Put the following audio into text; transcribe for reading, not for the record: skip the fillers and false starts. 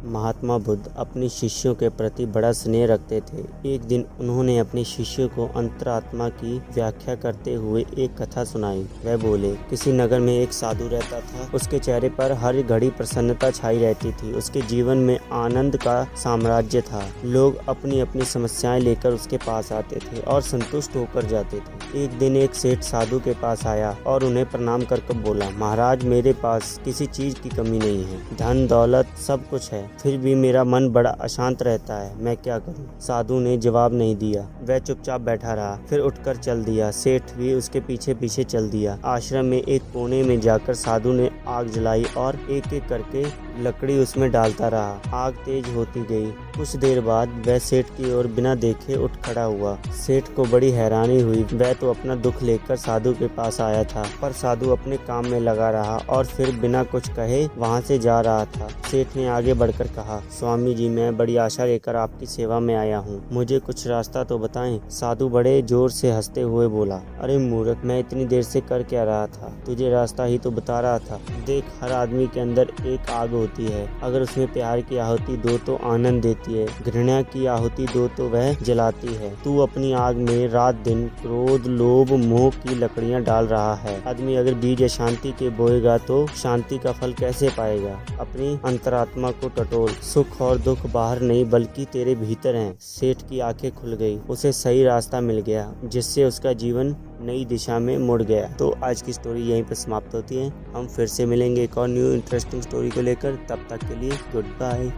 महात्मा बुद्ध अपने शिष्यों के प्रति बड़ा स्नेह रखते थे। एक दिन उन्होंने अपने शिष्यों को अंतरात्मा की व्याख्या करते हुए एक कथा सुनाई। वह बोले, किसी नगर में एक साधु रहता था। उसके चेहरे पर हर घड़ी प्रसन्नता छाई रहती थी। उसके जीवन में आनंद का साम्राज्य था। लोग अपनी अपनी समस्याएं लेकर उसके पास आते थे और संतुष्ट होकर जाते थे। एक दिन एक सेठ साधु के पास आया और उन्हें प्रणाम करके बोला, महाराज, मेरे पास किसी चीज की कमी नहीं है, धन दौलत सब कुछ है, फिर भी मेरा मन बड़ा अशांत रहता है, मैं क्या करूं? साधु ने जवाब नहीं दिया। वह चुपचाप बैठा रहा, फिर उठकर चल दिया। सेठ भी उसके पीछे पीछे चल दिया। आश्रम में एक कोने में जाकर साधु ने आग जलाई और एक एक करके लकड़ी उसमें डालता रहा। आग तेज होती गई। कुछ देर बाद वह सेठ की ओर बिना देखे उठ खड़ा हुआ। सेठ को बड़ी हैरानी हुई। वह तो अपना दुख लेकर साधु के पास आया था, पर साधु अपने काम में लगा रहा और फिर बिना कुछ कहे वहां से जा रहा था। सेठ ने आगे बढ़कर कहा, स्वामी जी, मैं बड़ी आशा लेकर आपकी सेवा में आया हूँ, मुझे कुछ रास्ता तो बताएं। साधु बड़े जोर से हंसते हुए बोला, अरे मूर्ख, मैं इतनी देर से कर क्या रहा था? तुझे रास्ता ही तो बता रहा था। देख, हर आदमी के अंदर एक आग होती है। अगर उसमें प्यार की आहुति दो तो आनंद देती है, घृणा की आहुति दो तो वह जलाती है। तू अपनी आग में रात दिन क्रोध, लोभ, मोह की लकड़ियां डाल रहा है। आदमी अगर बीज शांति के बोएगा तो शांति का फल कैसे पाएगा? अपनी अंतरात्मा को टटोल। सुख और दुख बाहर नहीं बल्कि तेरे भीतर हैं। सेठ की आंखें खुल गई। उसे सही रास्ता मिल गया, जिससे उसका जीवन नई दिशा में मुड़ गया। तो आज की स्टोरी यहीं पर समाप्त होती है। हम फिर से मिलेंगे एक और न्यू इंटरेस्टिंग स्टोरी को लेकर। तब तक के लिए गुड बाय।